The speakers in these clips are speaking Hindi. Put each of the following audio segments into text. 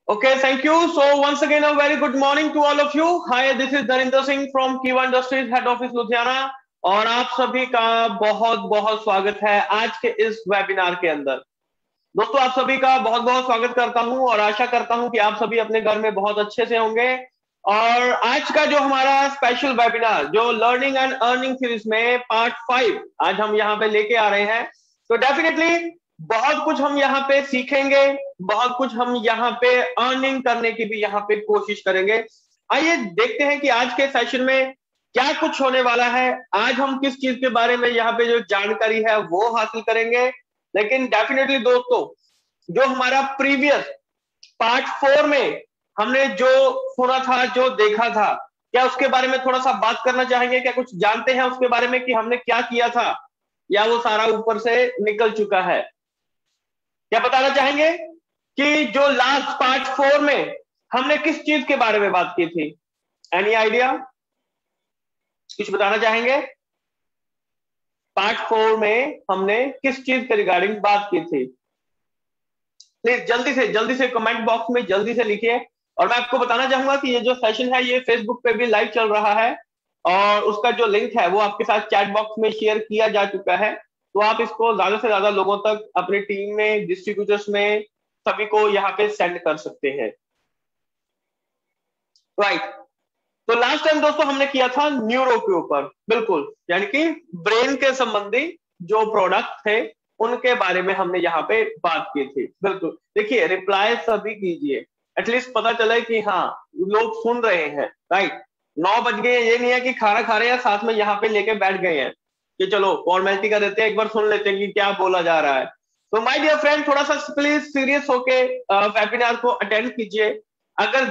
Okay, thank you. So once again, a very good morning to all of you. Hi, this is Dharinder Singh from Kiva Industries Head Office Ludhiana और आप सभी का बहुत बहुत स्वागत है आज के इस वेबिनार के अंदर। दोस्तों, आप सभी का बहुत बहुत स्वागत करता हूं और आशा करता हूं कि आप सभी अपने घर में बहुत अच्छे से होंगे। और आज का जो हमारा स्पेशल वेबिनार जो लर्निंग एंड अर्निंग सीरीज में पार्ट 5 आज हम यहाँ पे लेके आ रहे हैं, तो डेफिनेटली बहुत कुछ हम यहाँ पे सीखेंगे, बहुत कुछ हम यहाँ पे अर्निंग करने की भी यहाँ पे कोशिश करेंगे। आइए देखते हैं कि आज के सेशन में क्या कुछ होने वाला है। आज हम किस चीज के बारे में यहाँ पे जो जानकारी है वो हासिल करेंगे। लेकिन डेफिनेटली दोस्तों, जो हमारा प्रीवियस पार्ट 4 में हमने जो सुना था, जो देखा था, क्या उसके बारे में थोड़ा सा बात करना चाहेंगे? क्या कुछ जानते हैं उसके बारे में कि हमने क्या किया था, या वो सारा ऊपर से निकल चुका है? क्या बताना चाहेंगे कि जो लास्ट पार्ट 4 में हमने किस चीज के बारे में बात की थी? Any idea? कुछ बताना चाहेंगे? पार्ट 4 में हमने किस चीज के रिगार्डिंग बात की थी? प्लीज जल्दी से कमेंट बॉक्स में जल्दी से लिखिए। और मैं आपको बताना चाहूंगा कि ये जो सेशन है ये फेसबुक पे भी लाइव चल रहा है और उसका जो लिंक है वो आपके साथ चैट बॉक्स में शेयर किया जा चुका है। तो आप इसको ज्यादा से ज्यादा लोगों तक अपनी टीम में, डिस्ट्रीब्यूटर्स में, सभी को यहाँ पे सेंड कर सकते हैं। राइट, तो लास्ट टाइम दोस्तों हमने किया था न्यूरो के ऊपर, बिल्कुल, यानी कि ब्रेन के संबंधी जो प्रोडक्ट थे उनके बारे में हमने यहाँ पे बात की थी। बिल्कुल, देखिए रिप्लाई सभी कीजिए, एटलीस्ट पता चले कि हाँ लोग सुन रहे हैं। राइट, 9 बज गए, ये नहीं है कि खाना खा रहे हैं साथ में यहाँ पे लेके बैठ गए हैं कि चलो फॉर्मेलिटी कर देते हैं, एक बार सुन लेते हैं कि क्या बोला जा रहा है। तो माय डियर फ्रेंड, थोड़ा सा प्लीज सीरियस होके वेबिनार को अटेंड कीजिए। अगर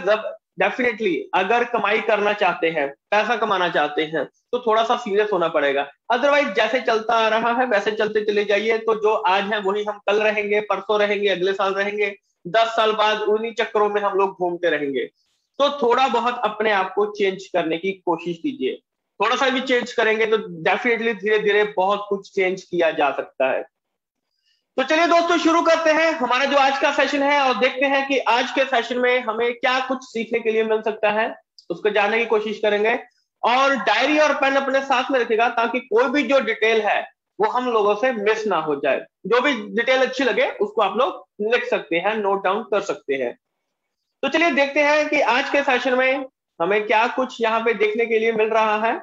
डेफिनेटली अगर कमाई करना चाहते हैं, पैसा कमाना चाहते हैं, तो थोड़ा सा सीरियस होना पड़ेगा। अदरवाइज जैसे चलता आ रहा है वैसे चलते चले जाइए, तो जो आज है वही हम कल रहेंगे, परसों रहेंगे, अगले साल रहेंगे, 10 साल बाद उन्हीं चक्करों में हम लोग घूमते रहेंगे। तो थोड़ा बहुत अपने आप को चेंज करने की कोशिश कीजिए। थोड़ा सा भी चेंज करेंगे तो डेफिनेटली धीरे धीरे बहुत कुछ चेंज किया जा सकता है। तो चलिए दोस्तों, शुरू करते हैं हमारा जो आज का सेशन है और देखते हैं कि आज के सेशन में हमें क्या कुछ सीखने के लिए मिल सकता है, उसको जानने की कोशिश करेंगे। और डायरी और पेन अपने साथ में रखिएगा ताकि कोई भी जो डिटेल है वो हम लोगों से मिस ना हो जाए। जो भी डिटेल अच्छी लगे उसको आप लोग लिख सकते हैं, नोट डाउन कर सकते हैं। तो चलिए देखते हैं कि आज के सेशन में हमें क्या कुछ यहाँ पे देखने के लिए मिल रहा है।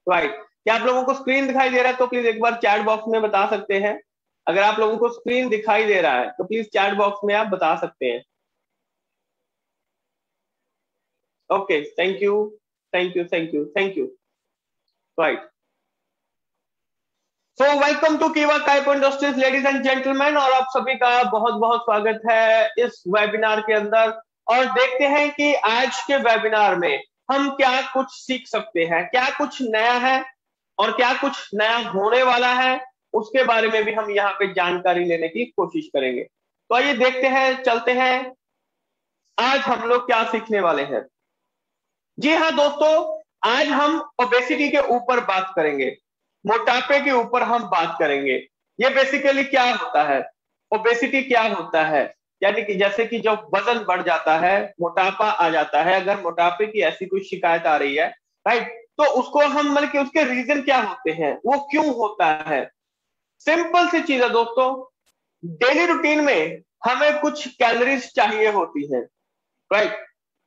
राइट, क्या आप लोगों को स्क्रीन दिखाई दे रहा है? तो प्लीज एक बार चैट बॉक्स में बता सकते हैं। अगर आप लोगों को स्क्रीन दिखाई दे रहा है तो प्लीज चैट बॉक्स में आप बता सकते हैं। Okay, thank you, thank you. Right, so welcome to Kiva Kaip industries ladies and gentleman, और आप सभी का बहुत बहुत स्वागत है इस वेबिनार के अंदर। और देखते हैं कि आज के वेबिनार में हम क्या कुछ सीख सकते हैं, क्या कुछ नया है और क्या कुछ नया होने वाला है, उसके बारे में भी हम यहाँ पे जानकारी लेने की कोशिश करेंगे। तो आइए देखते हैं, चलते हैं, आज हम लोग क्या सीखने वाले हैं। जी हाँ दोस्तों, आज हम ओबेसिटी के ऊपर बात करेंगे, मोटापे के ऊपर हम बात करेंगे। ये बेसिकली क्या होता है, ओबेसिटी क्या होता है, यानी कि जैसे कि जब वजन बढ़ जाता है, मोटापा आ जाता है, अगर मोटापे की ऐसी कोई शिकायत आ रही है, राइट, तो उसको हम मतलब कि उसके रीजन क्या होते हैं, वो क्यों होता है। सिंपल सी चीज है दोस्तों, डेली रूटीन में हमें कुछ कैलोरीज चाहिए होती है, राइट,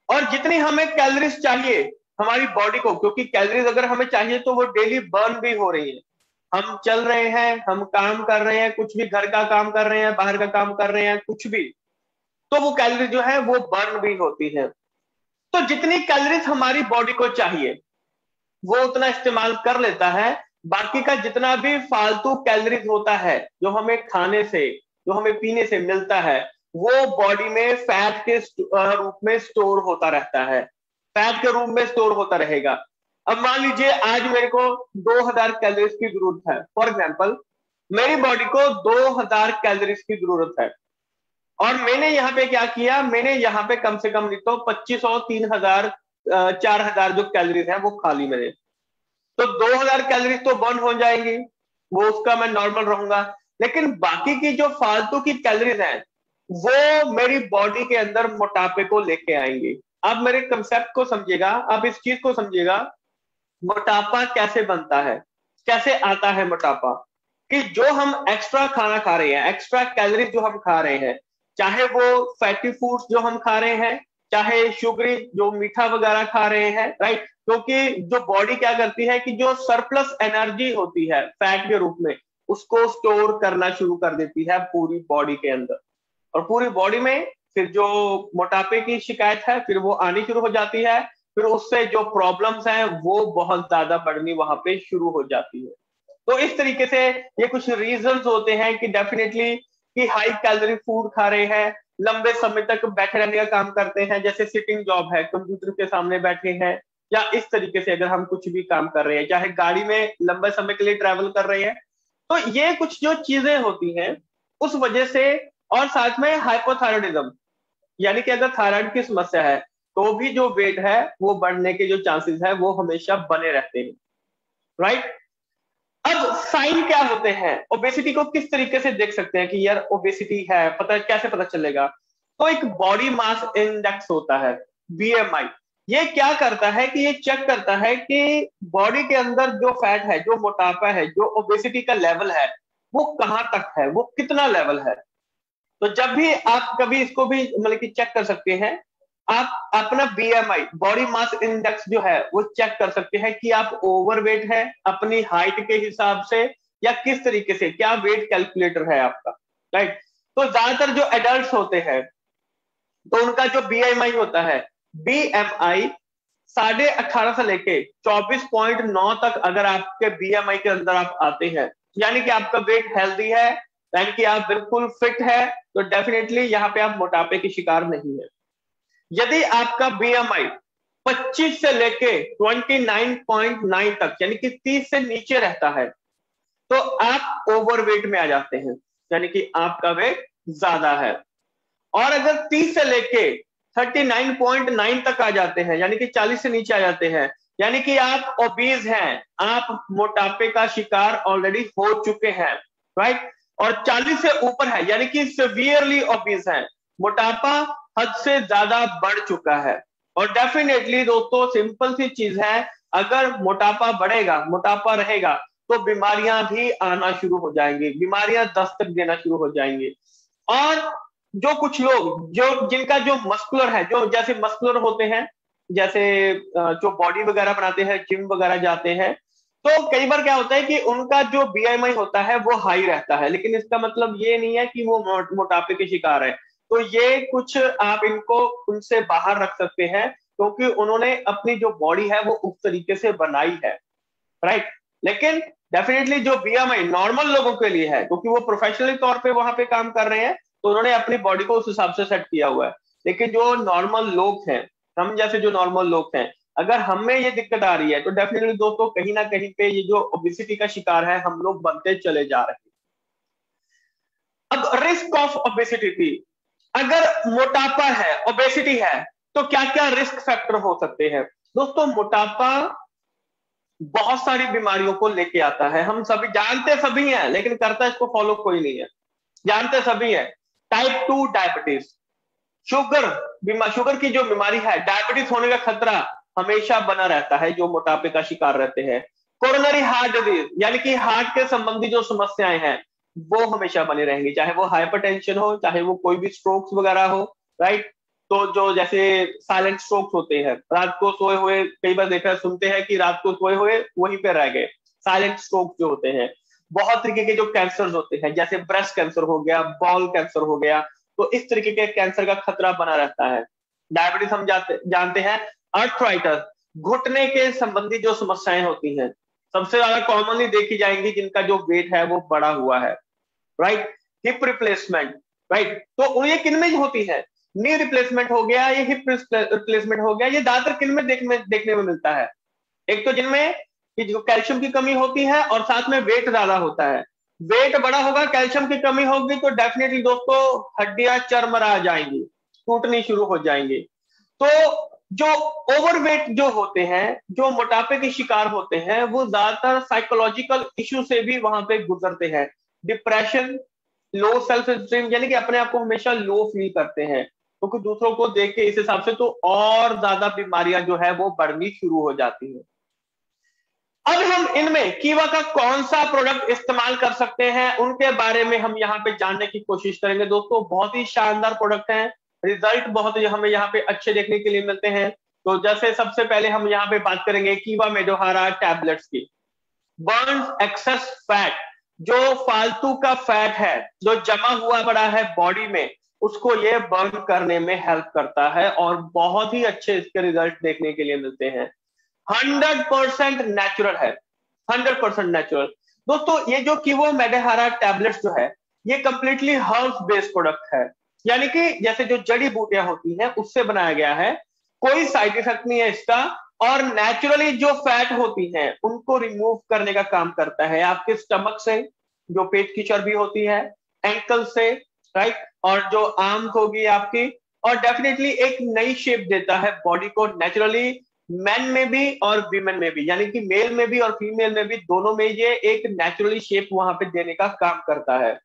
और जितनी हमें कैलोरीज चाहिए हमारी बॉडी को, क्योंकि कैलोरीज अगर हमें चाहिए तो वो डेली बर्न भी हो रही है। हम चल रहे हैं, हम काम कर रहे हैं, कुछ भी घर का काम कर रहे हैं, बाहर का काम कर रहे हैं, कुछ भी, तो वो कैलोरी जो है वो बर्न भी होती है। तो जितनी कैलोरीज हमारी बॉडी को चाहिए वो उतना इस्तेमाल कर लेता है। बाकी का जितना भी फालतू कैलोरीज होता है जो हमें खाने से, जो हमें पीने से मिलता है, वो बॉडी में फैट के रूप में स्टोर होता रहता है, फैट के रूप में स्टोर होता रहेगा। अब मान लीजिए आज मेरे को 2000 कैलोरीज की जरूरत है, फॉर एग्जाम्पल मेरी बॉडी को 2000 कैलोरीज की जरूरत है, और मैंने यहाँ पे क्या किया, मैंने यहाँ पे कम से कम नहीं तो 2500, 3000, 4000 जो कैलोरीज है वो खा ली मैंने। तो 2000 कैलोरीज तो बर्न हो जाएंगी, वो उसका मैं नॉर्मल रहूंगा। लेकिन बाकी की जो फालतू की कैलोरीज हैं वो मेरी बॉडी के अंदर मोटापे को लेके आएंगी। आप मेरे कंसेप्ट को समझिएगा, आप इस चीज को समझिएगा, मोटापा कैसे बनता है, कैसे आता है मोटापा। कि जो हम एक्स्ट्रा खाना खा रहे हैं, एक्स्ट्रा कैलोरीज जो हम खा रहे हैं, चाहे वो फैटी फूड्स जो हम खा रहे हैं, चाहे शुगरी जो मीठा वगैरह खा रहे हैं, राइट। क्योंकि जो बॉडी क्या करती है कि जो सरप्लस एनर्जी होती है फैट के रूप में, उसको स्टोर करना शुरू कर देती है पूरी बॉडी के अंदर। और पूरी बॉडी में फिर जो मोटापे की शिकायत है फिर वो आनी शुरू हो जाती है। फिर उससे जो प्रॉब्लम्स हैं वो बहुत ज्यादा बढ़नी वहां पे शुरू हो जाती है। तो इस तरीके से ये कुछ रीजंस होते हैं कि डेफिनेटली कि हाई कैलोरी फूड खा रहे हैं, लंबे समय तक बैठे रहने का काम करते हैं, जैसे सिटिंग जॉब है, कंप्यूटर के सामने बैठे हैं, या इस तरीके से अगर हम कुछ भी काम कर रहे हैं, चाहे गाड़ी में लंबे समय के लिए ट्रैवल कर रहे हैं। तो ये कुछ जो चीजें होती हैं उस वजह से। और साथ में हाइपोथायरॉयडिज्म, यानी कि अगर थायराइड की समस्या है तो भी जो वेट है वो बढ़ने के जो चांसेस है वो हमेशा बने रहते हैं, राइट। अब साइन क्या होते हैं, ओबेसिटी को किस तरीके से देख सकते हैं कि यार ओबेसिटी है, पता कैसे पता चलेगा। तो एक बॉडी मास इंडेक्स होता है, बीएमआई। ये क्या करता है कि ये चेक करता है कि बॉडी के अंदर जो फैट है, जो मोटापा है, जो ओबेसिटी का लेवल है वो कहां तक है, वो कितना लेवल है। तो जब भी आप कभी इसको भी मतलब कि चेक कर सकते हैं, आप अपना बीएमआई बॉडी मास इंडेक्स जो है वो चेक कर सकते हैं कि आप ओवरवेट है अपनी हाइट के हिसाब से, या किस तरीके से, क्या वेट कैलकुलेटर है आपका, राइट। तो ज्यादातर जो एडल्ट होते हैं तो उनका जो बीएमआई होता है, बीएमआई 18.5 से लेके 24.9 तक अगर आपके बीएमआई के अंदर आप आते हैं, यानी कि आपका वेट हेल्दी है, यानी कि आप बिल्कुल फिट है, तो डेफिनेटली यहाँ पे आप मोटापे की शिकार नहीं है। यदि आपका बीएमआई 25 से लेके 29.9 तक, यानी कि 30 से नीचे रहता है, तो आप ओवरवेट में आ जाते हैं, यानी कि आपका वेट ज्यादा है। और अगर 30 से लेके 39.9 तक आ जाते हैं, यानी कि 40 से नीचे आ जाते हैं, यानी कि आप ओबीज हैं, आप मोटापे का शिकार ऑलरेडी हो चुके हैं, राइट। और 40 से ऊपर है, यानी कि सिवियरली ओबीज हैं, मोटापा हद से ज्यादा बढ़ चुका है। और डेफिनेटली दोस्तों सिंपल सी चीज है, अगर मोटापा बढ़ेगा, मोटापा रहेगा, तो बीमारियां भी आना शुरू हो जाएंगी, बीमारियां दस्तक देना शुरू हो जाएंगी। और जो कुछ लोग जो जिनका जो मस्कुलर है, जो जैसे मस्कुलर होते हैं, जैसे जो बॉडी वगैरह बनाते हैं, जिम वगैरह जाते हैं, तो कई बार क्या होता है कि उनका जो बीएमआई होता है वो हाई रहता है, लेकिन इसका मतलब ये नहीं है कि वो मोटापे के शिकार है। तो ये कुछ आप इनको उनसे बाहर रख सकते हैं, क्योंकि उन्होंने अपनी जो बॉडी है वो उस तरीके से बनाई है, राइट। लेकिन डेफिनेटली जो बीएमआई नॉर्मल लोगों के लिए है, क्योंकि वो प्रोफेशनली तौर पे वहां पे काम कर रहे हैं, तो उन्होंने अपनी बॉडी को उस हिसाब से सेट किया हुआ है। लेकिन जो नॉर्मल लोग हैं, हम जैसे जो नॉर्मल लोग हैं, अगर हमें ये दिक्कत आ रही है तो डेफिनेटली दोस्तों कहीं ना कहीं पे ये जो ओबेसिटी का शिकार है हम लोग बनते चले जा रहे हैं। अब रिस्क ऑफ ओबेसिटी थी, अगर मोटापा है, ओबेसिटी है, तो क्या क्या रिस्क फैक्टर हो सकते हैं। दोस्तों मोटापा बहुत सारी बीमारियों को लेके आता है, हम सभी जानते सभी हैं, लेकिन करता इसको फॉलो कोई नहीं है। जानते सभी है, टाइप 2 डायबिटीज, शुगर, शुगर की जो बीमारी है, डायबिटीज होने का खतरा हमेशा बना रहता है जो मोटापे का शिकार रहते हैं। कोरोनरी हार्ट डिजीज, यानी कि हार्ट के संबंधी जो समस्याएं हैं वो हमेशा बनी रहेंगी, चाहे वो हाइपरटेंशन हो, चाहे वो कोई भी स्ट्रोक्स वगैरह हो, राइट। तो जो जैसे साइलेंट स्ट्रोक्स होते हैं, रात को सोए हुए, कई बार देखा सुनते हैं कि रात को सोए हुए वहीं पे रह गए, साइलेंट स्ट्रोक जो होते हैं। बहुत तरीके के जो कैंसर होते हैं, जैसे ब्रेस्ट कैंसर हो गया, बॉल कैंसर हो गया, तो इस तरीके के कैंसर का खतरा बना रहता है। डायबिटीज हम जानते हैं, अर्थराइटिस, घुटने के संबंधी जो समस्याएं होती हैं, सबसे ज्यादा कॉमनली देखी जाएंगी जिनका जो वेट है वो बढ़ा हुआ है, राइट। हिप रिप्लेसमेंट, राइट, तो ये किन में होती है, नी रिप्लेसमेंट हो गया, ये हिप रिप्लेसमेंट हो गया, ये ज्यादातर किन में देखने में मिलता है। एक तो जिनमें कि जो कैल्शियम की कमी होती है और साथ में वेट ज्यादा होता है, वेट बड़ा होगा, कैल्शियम की कमी होगी, तो डेफिनेटली दोस्तों हड्डियां चरमरा जाएंगी, टूटनी शुरू हो जाएंगी। तो जो ओवरवेट जो होते हैं, जो मोटापे के शिकार होते हैं, वो ज्यादातर साइकोलॉजिकल इश्यू से भी वहां पे गुजरते हैं। डिप्रेशन, लो सेल्फ स्टीम, यानी कि अपने आप को हमेशा लो फील करते हैं, क्योंकि दूसरों को देख के इस हिसाब से तो और ज्यादा बीमारियां जो है वो बढ़नी शुरू हो जाती है। अब हम इनमें कीवा का कौन सा प्रोडक्ट इस्तेमाल कर सकते हैं उनके बारे में हम यहाँ पे जानने की कोशिश करेंगे। दोस्तों बहुत ही शानदार प्रोडक्ट हैं, रिजल्ट बहुत ही हमें यहाँ पे अच्छे देखने के लिए मिलते हैं। तो जैसे सबसे पहले हम यहाँ पे बात करेंगे कीवा मेडोहारा टैबलेट्स की। बर्न्स एक्सेस फैट, जो फालतू का फैट है जो जमा हुआ पड़ा है बॉडी में, उसको ये बर्न करने में हेल्प करता है और बहुत ही अच्छे इसके रिजल्ट देखने के लिए मिलते हैं। 100% नेचुरल है, 100% नेचुरल। दोस्तों ये जो कीवो मेडेहारा टैबलेट्स जो है ये कंप्लीटली हर्ब्स बेस्ड प्रोडक्ट है, यानी कि जैसे जो जड़ी बूटियां होती हैं उससे बनाया गया है, कोई साइड इफेक्ट नहीं है इसका, और नेचुरली जो फैट होती हैं उनको रिमूव करने का काम करता है आपके स्टमक से, जो पेट की चर्बी होती है, एंकल से, राइट, और जो आर्म्स होगी आपकी, और डेफिनेटली एक नई शेप देता है बॉडी को नेचुरली, मैन में भी और वीमेन में भी, यानी कि मेल में भी और फीमेल में भी, दोनों में ये एक नेचुरली शेप वहां पे देने का काम करता है।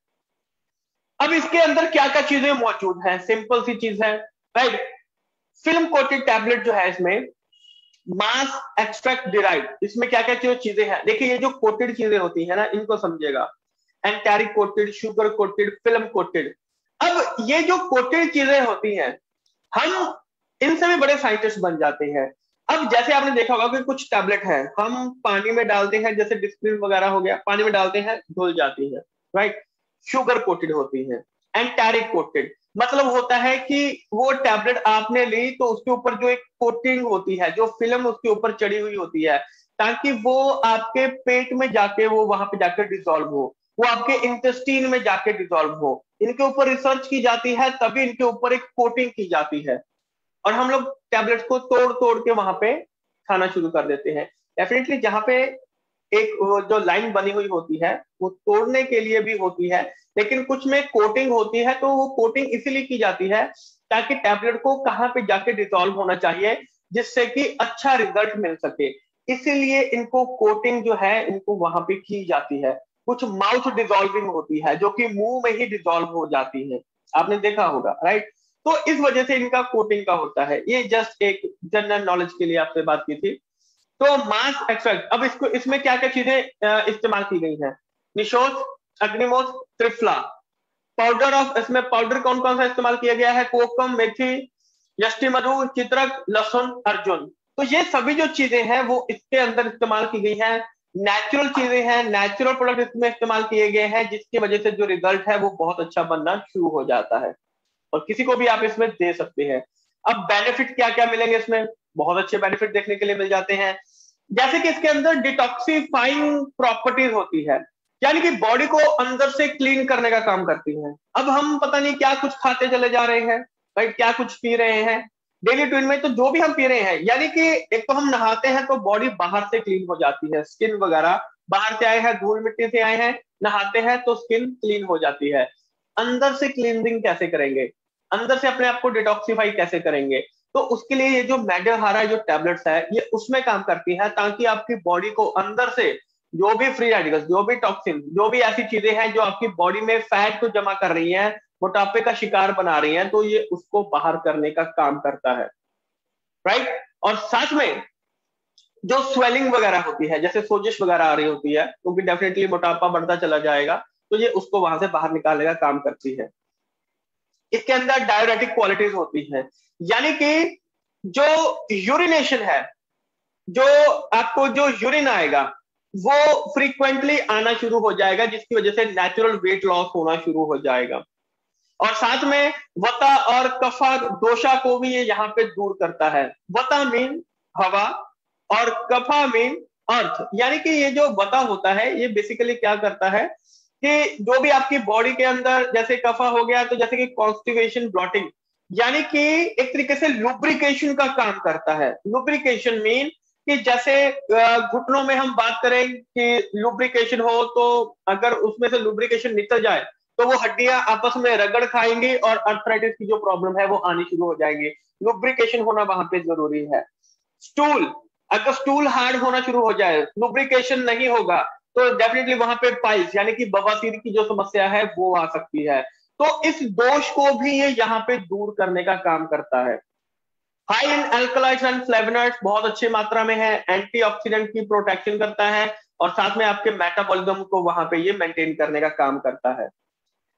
अब इसके अंदर क्या क्या चीजें मौजूद है, सिंपल सी चीज है, राइट। फिल्म कोटेड टैबलेट जो है इसमें मास एक्सट्रैक्ट डिराइव, इसमें क्या क्या चीजें हैं, देखिए ये जो कोटेड चीजें होती है ना इनको समझिएगा, enteric coated, sugar coated, film coated. अब ये जो कोटेड चीजें होती हैं हम इनसे भी बड़े साइंटिस्ट बन जाते हैं। अब जैसे आपने देखा होगा कि कुछ टैबलेट है हम पानी में डालते हैं, जैसे डिस्प्रिन वगैरह हो गया, पानी में डालते हैं धुल जाती है, राइट, शुगर कोटेड होती है। एंटैरिक कोटेड मतलब होता है कि वो टैबलेट आपने ली तो उसके ऊपर जो एक कोटिंग होती है, जो फिल्म उसके ऊपर चढ़ी हुई होती है, ताकि वो आपके पेट में जाके वो वहां पे जाकर डिसॉल्व हो, वो आपके इंटेस्टीन में जाके डिसॉल्व हो। इनके ऊपर रिसर्च की जाती है, तभी इनके ऊपर एक कोटिंग की जाती है, और हम लोग टैबलेट्स को तोड़ तोड़ के वहां पे खाना शुरू कर देते हैं। डेफिनेटली जहां पे एक जो लाइन बनी हुई होती है वो तोड़ने के लिए भी होती है, लेकिन कुछ में कोटिंग होती है, तो वो कोटिंग इसीलिए की जाती है ताकि टैबलेट को कहाँ पे जाके डिसॉल्व होना चाहिए, जिससे कि अच्छा रिजल्ट मिल सके। इसीलिए इनको कोटिंग जो है इनको वहां पे की जाती है। कुछ माउथ डिसॉल्विंग होती है जो कि मुंह में ही डिसॉल्व हो जाती है, आपने देखा होगा, राइट। तो इस वजह से इनका कोटिंग का होता है। ये जस्ट एक जनरल नॉलेज के लिए आपसे बात की थी। तो मास एक्सट्रैक्ट, अब इसको इसमें क्या क्या चीजें इस्तेमाल की गई हैं, निशोज, अग्निमोज, त्रिफला, पाउडर ऑफ, इसमें पाउडर कौन कौन सा इस्तेमाल किया गया है, कोकम, मेथी, यष्टि मधु, चित्रक, लहसुन, अर्जुन। तो ये सभी जो चीजें हैं वो इसके अंदर इस्तेमाल की गई हैं, नेचुरल चीजें हैं, नेचुरल प्रोडक्ट इसमें इस्तेमाल किए गए हैं, जिसकी वजह से जो रिजल्ट है वो बहुत अच्छा बनना शुरू हो जाता है, और किसी को भी आप इसमें दे सकते हैं। अब बेनिफिट क्या क्या मिलेंगे इसमें, बहुत अच्छे बेनिफिट देखने के लिए मिल जाते हैं, जैसे कि इसके अंदर डिटॉक्सिफाइंग प्रॉपर्टीज होती है, यानी कि बॉडी को अंदर से क्लीन करने का काम करती है। अब हम पता नहीं क्या कुछ खाते चले जा रहे हैं, राइट, क्या कुछ पी रहे हैं डेली रूटीन में, तो जो भी हम पी रहे हैं, यानी कि एक तो हम नहाते हैं तो बॉडी बाहर से क्लीन हो जाती है, स्किन वगैरह बाहर से आए हैं, धूल मिट्टी से आए हैं, नहाते हैं तो स्किन क्लीन हो जाती है। अंदर से क्लींजिंग कैसे करेंगे, अंदर से अपने आप को डिटॉक्सिफाई कैसे करेंगे, तो उसके लिए ये जो मेडोहारा जो टैबलेट्स है ये उसमें काम करती है, ताकि आपकी बॉडी को अंदर से जो भी फ्री रेडिकल्स, जो भी टॉक्सिन, जो भी ऐसी चीजें हैं जो आपकी बॉडी में फैट को जमा कर रही हैं, मोटापे का शिकार बना रही हैं, तो ये उसको बाहर करने का काम करता है, राइट। और साथ में जो स्वेलिंग वगैरह होती है, जैसे सोजिश वगैरह आ रही होती है, क्योंकि डेफिनेटली मोटापा बढ़ता चला जाएगा, तो ये उसको वहां से बाहर निकालने का काम करती है। इसके अंदर डायरेटिक क्वालिटीज होती है, यानी कि जो यूरिनेशन है, जो आपको जो यूरिन आएगा वो फ्रीक्वेंटली आना शुरू हो जाएगा, जिसकी वजह से नेचुरल वेट लॉस होना शुरू हो जाएगा। और साथ में वता और कफा दोषा को भी ये यहाँ पे दूर करता है। वता मीन हवा और कफा मीन अर्थ, यानी कि ये जो वता होता है ये बेसिकली क्या करता है कि जो भी आपकी बॉडी के अंदर, जैसे कफा हो गया तो जैसे कि कॉन्स्टिपेशन, ब्लॉटिंग, यानी कि एक तरीके से लुब्रिकेशन का काम करता है। लुब्रिकेशन मीन कि जैसे घुटनों में हम बात करें कि लुब्रिकेशन हो, तो अगर उसमें से लुब्रिकेशन निकल जाए तो वो हड्डियां आपस में रगड़ खाएंगी और अर्थराइटिस की जो प्रॉब्लम है वो आनी शुरू हो जाएगी। लुब्रिकेशन होना वहां पे जरूरी है। स्टूल, अगर स्टूल हार्ड होना शुरू हो जाए, लुब्रिकेशन नहीं होगा, तो डेफिनेटली वहां पे पाइल्स यानी कि बवासीर की जो समस्या है वो आ सकती है। तो इस दोष को भी ये यहाँ पे दूर करने का काम करता है। High in alkaloids and flavonoids बहुत अच्छी मात्रा में है, एंटीऑक्सीडेंट की प्रोटेक्शन करता है और साथ में आपके मेटाबॉलिज्म को वहां पे ये मेंटेन करने का काम करता है।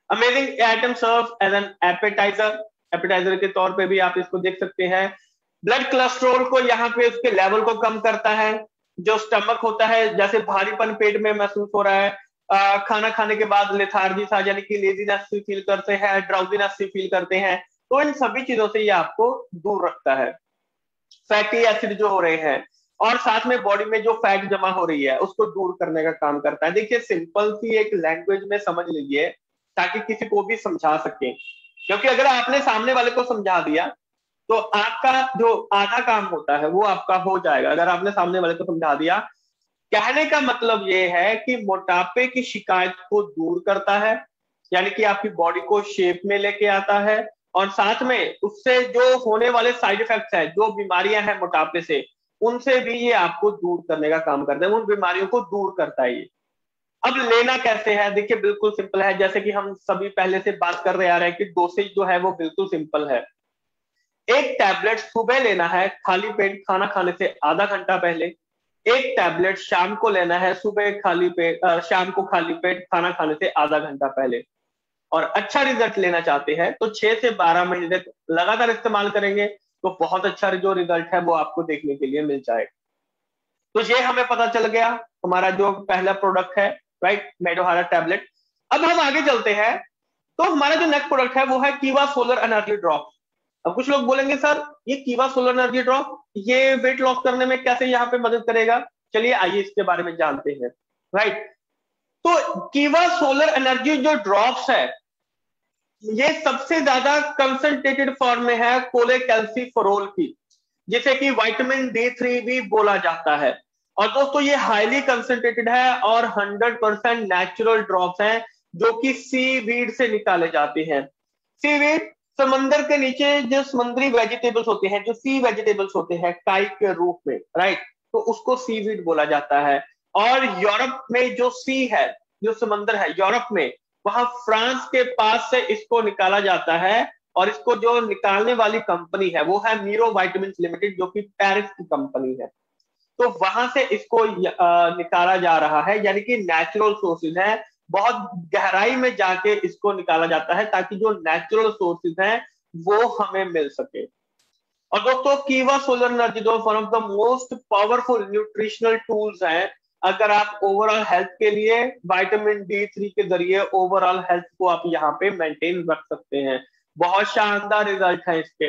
Amazing item serve as an appetiser, appetiser के तौर पे भी आप इसको देख सकते हैं। ब्लड कोलेस्ट्रॉल को यहाँ पे उसके लेवल को कम करता है। जो स्टमक होता है, जैसे भारीपन पेट में महसूस हो रहा है, खाना खाने के बाद लेथार्जी सा यानी कि लेजीनेस फील करते हैं, ड्राउजीनेस फील करते हैं, तो इन सभी चीजों से ये आपको दूर रखता है। फैटी एसिड जो हो रहे हैं और साथ में बॉडी में जो फैट जमा हो रही है उसको दूर करने का काम करता है। देखिए सिंपल सी एक लैंग्वेज में समझ लीजिए ताकि किसी को भी समझा सके, क्योंकि अगर आपने सामने वाले को समझा दिया तो आपका जो आधा काम होता है वो आपका हो जाएगा। अगर आपने सामने वाले को समझा दिया, कहने का मतलब ये है कि मोटापे की शिकायत को दूर करता है, यानी कि आपकी बॉडी को शेप में लेके आता है और साथ में उससे जो होने वाले साइड इफेक्ट्स हैं, जो बीमारियां हैं मोटापे से, उनसे भी ये आपको दूर करने का काम करता है, उन बीमारियों को दूर करता है ये। अब लेना कैसे है, देखिए बिल्कुल सिंपल है। जैसे कि हम सभी पहले से बात कर रहे आ रहे हैं कि डोसेज जो है वो बिल्कुल सिंपल है। एक टैबलेट सुबह लेना है खाली पेट खाना खाने से आधा घंटा पहले, एक टैबलेट शाम को लेना है सुबह खाली पेट शाम को खाली पेट खाना खाने से आधा घंटा पहले। और अच्छा रिजल्ट लेना चाहते हैं तो 6 से 12 महीने तक लगातार इस्तेमाल करेंगे तो बहुत अच्छा जो रिजल्ट है वो आपको देखने के लिए मिल जाएगा। तो ये हमें पता चल गया हमारा जो पहला प्रोडक्ट है, राइट, मेडोहारा टैबलेट। अब हम आगे चलते हैं, तो हमारा जो नेक्स्ट प्रोडक्ट है वो है कीवा सोलर एनर्जी ड्रॉप। अब कुछ लोग बोलेंगे सर ये कीवा सोलर एनर्जी ड्रॉप ये वेट लॉस करने में कैसे यहाँ पे मदद करेगा, चलिए आइए इसके बारे में जानते हैं, राइट। तो कीवा सोलर एनर्जी जो ड्रॉप्स है ये सबसे ज्यादा कंसंट्रेटेड फॉर्म में है कोलेकैल्सिफेरॉल की, जिसे कि विटामिन D3 भी बोला जाता है। और दोस्तों ये हाईली कंसंट्रेटेड है और 100% नेचुरल ड्रॉप्स हैं जो कि सी वीड से निकाले जाते हैं। सी वीड समंदर के नीचे जो समुद्री वेजिटेबल्स होते हैं, जो सी वेजिटेबल्स होते हैं काइट के रूप में, राइट, तो उसको सी वीड बोला जाता है। और यूरोप में जो सी है, जो समंदर है यूरोप में, वहां फ्रांस के पास से इसको निकाला जाता है और इसको जो निकालने वाली कंपनी है वो है मीरो वाइटामिन लिमिटेड, जो कि पेरिस की कंपनी है। तो वहां से इसको निकाला जा रहा है, यानी कि नेचुरल सोर्सेज है, बहुत गहराई में जाके इसको निकाला जाता है ताकि जो नेचुरल सोर्सेज हैं वो हमें मिल सके। और दोस्तों कीवा सोलर एनर्जी दो one of the most powerful nutritional tools हैं अगर आप ओवरऑल हेल्थ के लिए विटामिन D3 के जरिए ओवरऑल हेल्थ को आप यहाँ पे मेंटेन रख सकते हैं। बहुत शानदार रिजल्ट है इसके,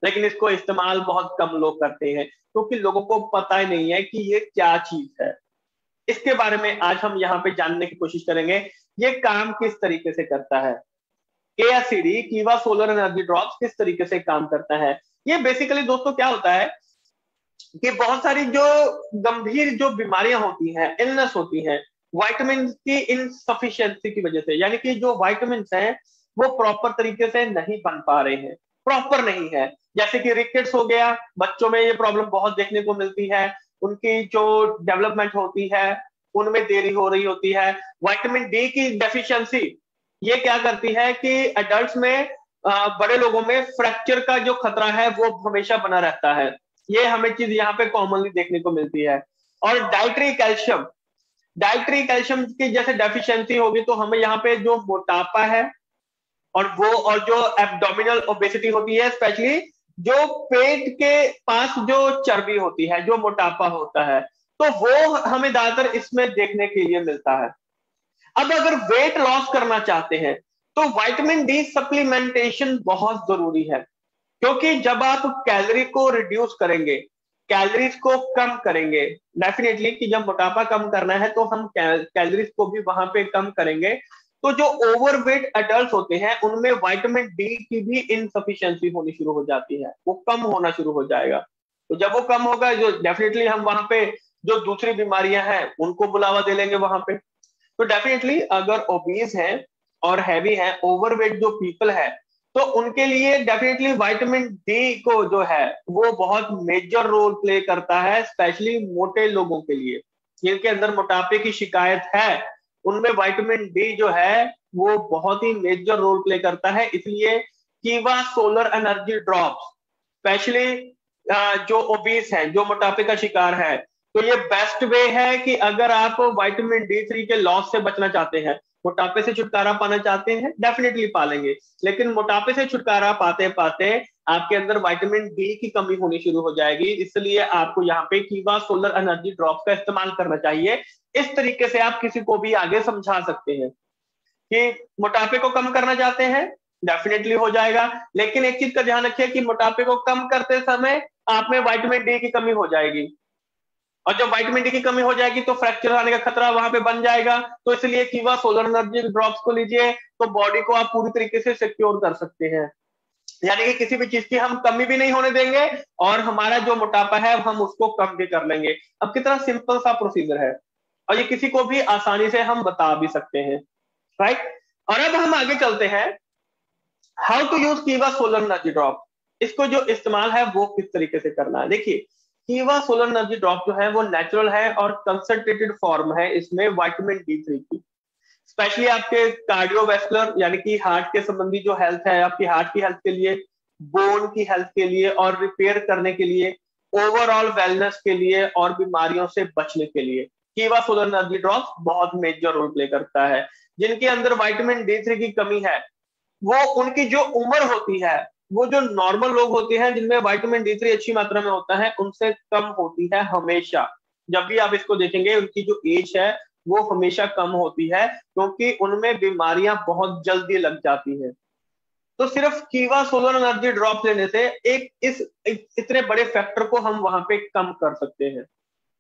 लेकिन इसको इस्तेमाल बहुत कम लोग करते हैं क्योंकि लोगों को पता ही नहीं है कि ये क्या चीज है। इसके बारे में आज हम यहाँ पे जानने की कोशिश करेंगे ये काम किस तरीके से करता है। KSCD कीवा सोलर एनर्जी ड्रॉप्स किस तरीके से काम करता है। ये बेसिकली दोस्तों क्या होता है कि बहुत सारी जो गंभीर जो बीमारियां होती हैं, इलनेस होती हैं, विटामिन की इनसफिशियंसी की वजह से, यानी कि जो विटामिन हैं वो प्रॉपर तरीके से नहीं बन पा रहे हैं, प्रॉपर नहीं है। जैसे कि रिकेट्स हो गया, बच्चों में ये प्रॉब्लम बहुत देखने को मिलती है, उनकी जो डेवलपमेंट होती है उनमें देरी हो रही होती है। विटामिन D की डेफिशिएंसी ये क्या करती है कि एडल्ट्स में बड़े लोगों में फ्रैक्चर का जो खतरा है वो हमेशा बना रहता है। ये हमें चीज यहाँ पे कॉमनली देखने को मिलती है। और डाइटरी कैल्शियम की जैसे डेफिशिएंसी होगी तो हमें यहाँ पे जो मोटापा है और जो एब्डोमिनल ओबेसिटी होती है, स्पेशली जो पेट के पास जो चर्बी होती है, जो मोटापा होता है, तो वो हमें ज्यादातर इसमें देखने के लिए मिलता है। अब अगर वेट लॉस करना चाहते हैं तो विटामिन D सप्लीमेंटेशन बहुत जरूरी है, क्योंकि जब आप कैलोरी को रिड्यूस करेंगे, कैलोरीज को कम करेंगे, डेफिनेटली कि जब मोटापा कम करना है तो हम कैलोरीज को भी वहां पे कम करेंगे। तो जो ओवरवेट एडल्ट होते हैं उनमें विटामिन D की भी इनसफिशियंसी होनी शुरू हो जाती है, वो कम होना शुरू हो जाएगा। तो जब वो कम होगा जो डेफिनेटली हम वहां पे जो दूसरी बीमारियां हैं उनको बुलावा दे लेंगे वहां पे। तो डेफिनेटली अगर ओबीज हैं और हैवी हैं, ओवरवेट जो पीपल है, तो उनके लिए डेफिनेटली विटामिन D को जो है वो बहुत मेजर रोल प्ले करता है, स्पेशली मोटे लोगों के लिए। जिनके अंदर मोटापे की शिकायत है, उनमें विटामिन डी जो है वो बहुत ही मेजर रोल प्ले करता है। इसलिए कीवा सोलर एनर्जी ड्रॉप्स स्पेशली जो ओबीस है, जो मोटापे का शिकार है, तो ये बेस्ट वे है कि अगर आप विटामिन डी3 के लॉस से बचना चाहते हैं, मोटापे से छुटकारा पाना चाहते हैं, डेफिनेटली पालेंगे, लेकिन मोटापे से छुटकारा पाते पाते आपके अंदर विटामिन डी की कमी होनी शुरू हो जाएगी। इसलिए आपको यहाँ पे कीवा सोलर एनर्जी ड्रॉप का इस्तेमाल करना चाहिए। इस तरीके से आप किसी को भी आगे समझा सकते हैं कि मोटापे को कम करना चाहते हैं, डेफिनेटली हो जाएगा, लेकिन एक चीज का ध्यान रखिए कि मोटापे को कम करते समय आप में विटामिन डी की कमी हो जाएगी, और जब विटामिन डी की कमी हो जाएगी तो फ्रैक्चर आने का खतरा वहां पे बन जाएगा। तो इसलिए कीवा सोलर एनर्जी ड्रॉप्स को लीजिए तो बॉडी को आप पूरी तरीके से सिक्योर कर सकते हैं, यानी कि किसी भी चीज की हम कमी भी नहीं होने देंगे और हमारा जो मोटापा है हम उसको कम भी कर लेंगे। अब कितना सिंपल सा प्रोसीजर है, और ये किसी को भी आसानी से हम बता भी सकते हैं, राइट। और अब हम आगे चलते हैं, हाउ टू यूज कीवा सोलर एनर्जी ड्रॉप। इसको जो इस्तेमाल है वो किस तरीके से करना है। देखिए, कीवा सोलर एनर्जी ड्रॉप जो है वो नेचुरल है और कंसंट्रेटेड फॉर्म है इसमें विटामिन डी3 की। स्पेशली आपके कार्डियोवैस्कुलर यानी कि हार्ट के संबंधी जो हेल्थ है, आपकी हार्ट की हेल्थ के लिए, बोन की हेल्थ के लिए और रिपेयर करने के लिए, ओवरऑल वेलनेस के लिए और बीमारियों से बचने के लिए कीवा सोलर एनर्जी ड्रॉप बहुत मेजर रोल प्ले करता है। जिनके अंदर विटामिन डी3 की कमी है, वो उनकी जो उम्र होती है, वो जो नॉर्मल लोग होते हैं जिनमें विटामिन डी3 अच्छी मात्रा में होता है, उनसे कम होती है हमेशा। जब भी आप इसको देखेंगे उनकी जो एज है वो हमेशा कम होती है, क्योंकि उनमें बीमारियां बहुत जल्दी लग जाती हैं। तो सिर्फ कीवा सोलर एनर्जी ड्रॉप लेने से इतने बड़े फैक्टर को हम वहां पे कम कर सकते हैं,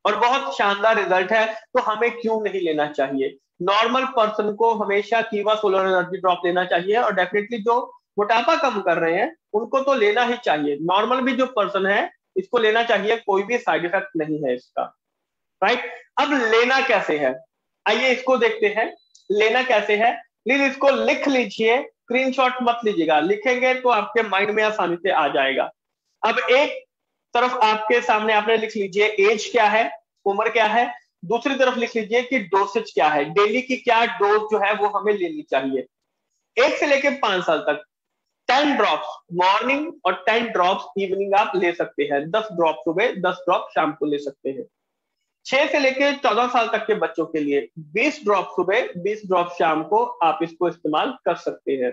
और बहुत शानदार रिजल्ट है। तो हमें क्यों नहीं लेना चाहिए। नॉर्मल पर्सन को हमेशा कीवा सोलर एनर्जी ड्रॉप लेना चाहिए, और डेफिनेटली जो मोटापा कम कर रहे हैं उनको तो लेना ही चाहिए। नॉर्मल भी जो पर्सन है इसको लेना चाहिए, कोई भी साइड इफेक्ट नहीं है इसका, राइट। अब लेना कैसे है, आइए इसको देखते हैं। लेना कैसे है, प्लीज इसको लिख लीजिए, स्क्रीनशॉट मत लीजिएगा, लिखेंगे तो आपके माइंड में आसानी से आ जाएगा। अब एक तरफ आपके सामने आपने लिख लीजिए एज क्या है, उम्र क्या है, दूसरी तरफ लिख लीजिए कि डोसेज क्या है, डेली की क्या डोज जो है वो हमें लेनी चाहिए। 1 से लेकर 5 साल तक 10 ड्रॉप्स मॉर्निंग और 10 ड्रॉप्स इवनिंग आप ले सकते हैं। 10 ड्रॉप सुबह, 10 ड्रॉप शाम को ले सकते हैं। 6 से लेकर 14 साल तक के बच्चों के लिए 20 ड्रॉप सुबह, 20 ड्रॉप शाम को आप इसको इस्तेमाल कर सकते हैं।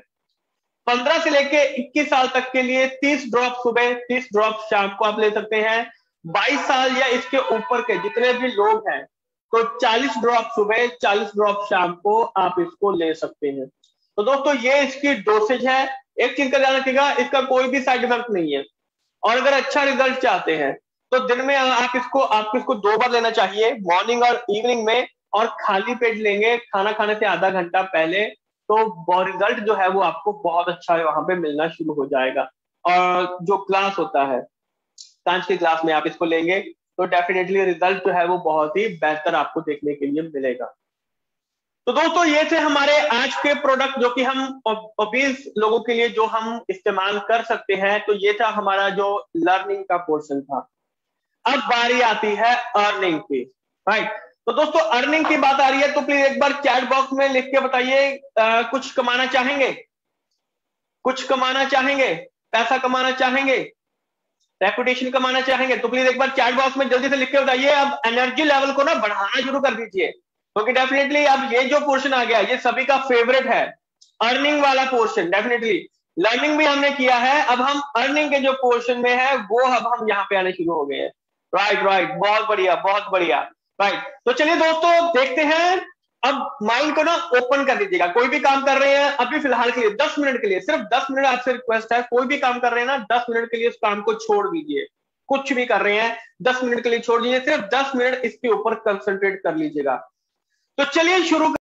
15 से लेके 21 साल तक के लिए 30 ड्रॉप सुबह, 30 ड्रॉप शाम को आप ले सकते हैं। 22 साल या इसके ऊपर के जितने भी लोग हैं तो 40 ड्रॉप सुबह, 40 ड्रॉप शाम को आप इसको ले सकते हैं। तो दोस्तों ये इसकी डोसेज है। एक चीज का ध्यान रखिएगा, इसका कोई भी साइड इफेक्ट नहीं है, और अगर अच्छा रिजल्ट चाहते हैं तो दिन में आपको इसको 2 बार लेना चाहिए, मॉर्निंग और इवनिंग में, और खाली पेट लेंगे खाना खाने से आधा घंटा पहले। तो रिजल्ट जो है वो आपको बहुत अच्छा वहां पे मिलना शुरू हो जाएगा। और जो ग्लास होता है, कांच के ग्लास में आप इसको लेंगे तो डेफिनेटली रिजल्ट जो है वो बहुत ही बेहतर आपको देखने के लिए मिलेगा। तो दोस्तों ये थे हमारे आज के प्रोडक्ट जो कि हम ओबीस लोगों के लिए जो हम इस्तेमाल कर सकते हैं। तो ये था हमारा जो लर्निंग का पोर्शन था। अब बारी आती है अर्निंग की, राइट। तो दोस्तों अर्निंग की बात आ रही है तो प्लीज एक बार चैट बॉक्स में लिख के बताइए, कुछ कमाना चाहेंगे, कुछ कमाना चाहेंगे, पैसा कमाना चाहेंगे, रेपुटेशन कमाना चाहेंगे, तो प्लीज एक बार चैट बॉक्स में जल्दी से लिख के बताइए। अब एनर्जी लेवल को ना बढ़ाना शुरू कर दीजिए, क्योंकि डेफिनेटली अब ये जो पोर्शन आ गया ये सभी का फेवरेट है, अर्निंग वाला पोर्शन। डेफिनेटली लर्निंग भी हमने किया है, अब हम अर्निंग के जो पोर्शन में है वो अब हम यहाँ पे आने शुरू हो गए हैं। राइट, बहुत बढ़िया, बहुत बढ़िया, राइट। तो चलिए दोस्तों देखते हैं। अब माइंड को ना ओपन कर दीजिएगा। कोई भी काम कर रहे हैं अभी फिलहाल के लिए 10 मिनट के लिए, सिर्फ 10 मिनट आपसे रिक्वेस्ट है, कोई भी काम कर रहे हैं ना 10 मिनट के लिए उस काम को छोड़ दीजिए। कुछ भी कर रहे हैं 10 मिनट के लिए छोड़ दीजिए, सिर्फ 10 मिनट इसके ऊपर कंसंट्रेट कर लीजिएगा। तो चलिए शुरू